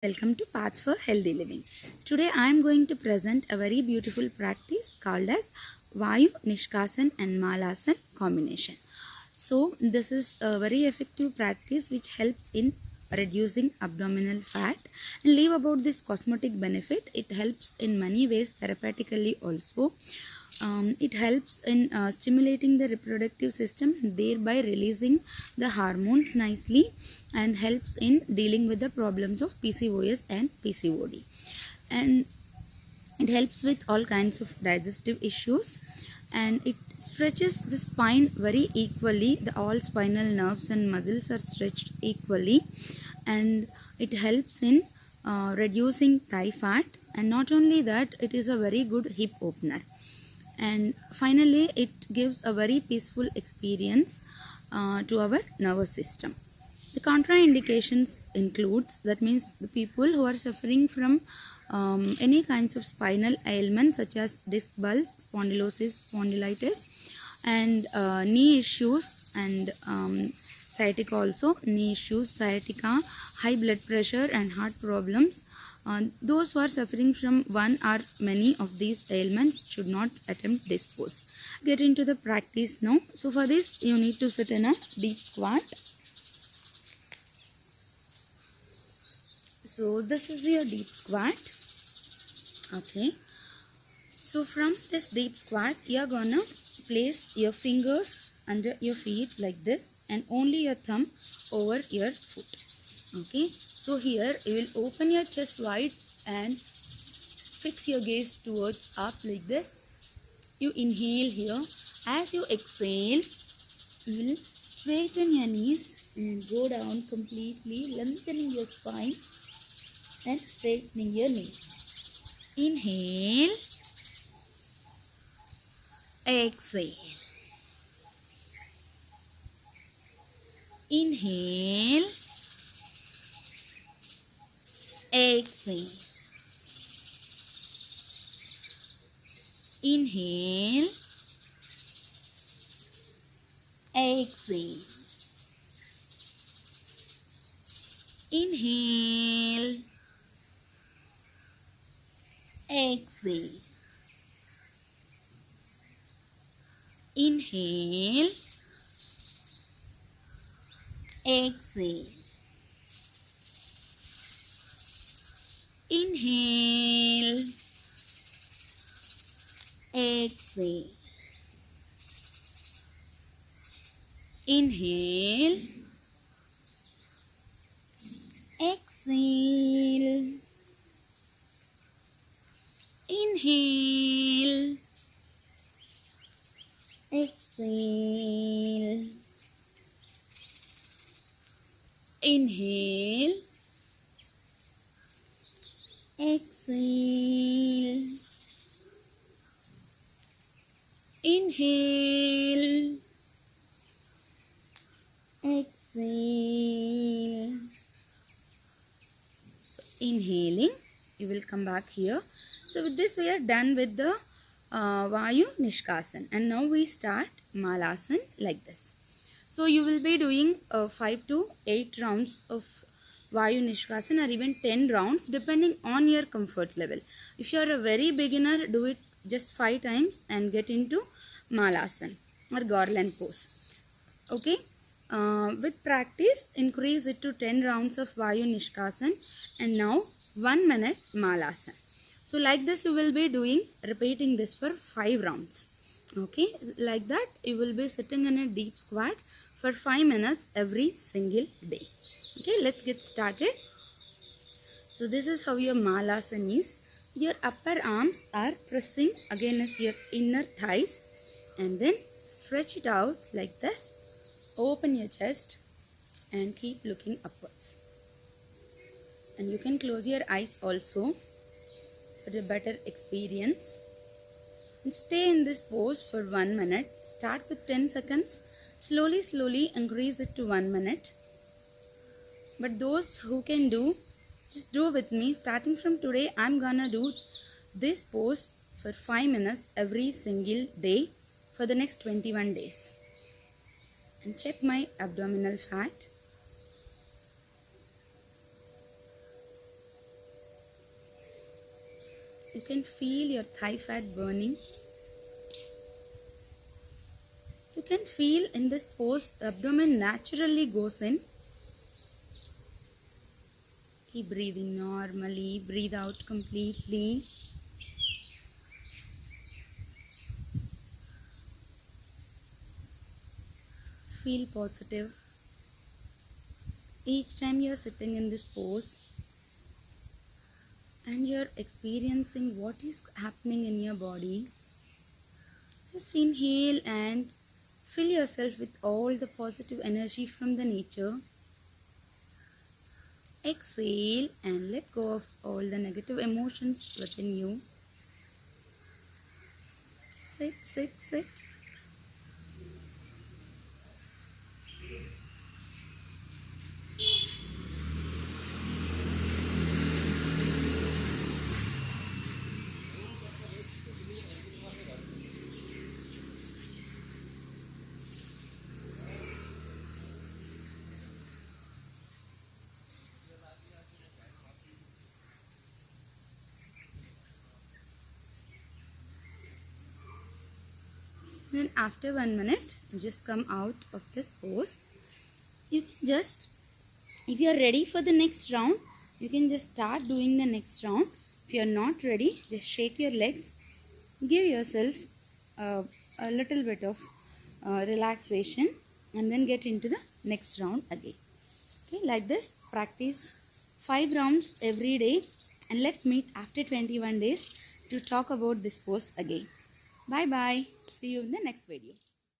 Welcome to Path for Healthy Living. Today I am going to present a very beautiful practice called as Vayu Nishkasan and Malasan combination. So this is a very effective practice which helps in reducing abdominal fat, and leave about this cosmetic benefit. It helps in many ways therapeutically also. It helps in stimulating the reproductive system, thereby releasing the hormones nicely, and helps in dealing with the problems of PCOS and PCOD. And it helps with all kinds of digestive issues, and it stretches the spine very equally. All spinal nerves and muscles are stretched equally, and it helps in reducing thigh fat. And not only that, it is a very good hip opener. And finally, it gives a very peaceful experience to our nervous system. The contraindications includes, that means the people who are suffering from any kinds of spinal ailments such as disc bulge, spondylosis, spondylitis, and knee issues, and sciatica also, knee issues, sciatica, high blood pressure and heart problems. Those who are suffering from one or many of these ailments should not attempt this pose. Get into the practice now. So for this, you need to sit in a deep squat. So this is your deep squat. Okay. So from this deep squat, you are gonna place your fingers under your feet like this, and only your thumb over your foot. Okay. So here you will open your chest wide and fix your gaze towards up like this. You inhale here. As you exhale, you will straighten your knees and go down completely, lengthening your spine and straightening your knees. Inhale, exhale. Inhale, exhale. Inhale, exhale. Inhale, exhale. Inhale, exhale. Inhale, exhale. Inhale, exhale. Inhale, exhale. Inhale, exhale. Inhale, exhale. So inhaling, you will come back here. So with this, we are done with the Vayu Nishkasan, and now we start Malasan like this. So you will be doing 5 to 8 rounds of Vayu Nishkasan, or even 10 rounds depending on your comfort level. If you are a very beginner, do it just 5 times and get into Malasan or garland pose. Okay. With practice, increase it to 10 rounds of Vayu Nishkasan, and now 1 minute Malasan. So like this, you will be repeating this for 5 rounds. Okay, like that you will be sitting in a deep squat for 5 minutes every single day. Okay, let's get started. So this is how your Malasan is. Your upper arms are pressing against your inner thighs, and then stretch it out like this. Open your chest and keep looking upwards. And you can close your eyes also for a better experience. And stay in this pose for 1 minute. Start with 10 seconds. Slowly increase it to 1 minute. But those who can do, just do with me. Starting from today, I'm gonna do this pose for 5 minutes every single day for the next 21 days. And check my abdominal fat. You can feel your thigh fat burning. You can feel in this pose, the abdomen naturally goes in. Keep breathing normally, breathe out completely. Feel positive. Each time you are sitting in this pose and you are experiencing what is happening in your body, just inhale and fill yourself with all the positive energy from the nature. Exhale and let go of all the negative emotions within you. Sit, sit, sit. Then after 1 minute, just come out of this pose. You can just, if you are ready for the next round, you can just start doing the next round. If you are not ready, just shake your legs, give yourself a little bit of relaxation, and then get into the next round again. Okay, like this, practice 5 rounds every day, and let's meet after 21 days to talk about this pose again. Bye bye. See you in the next video.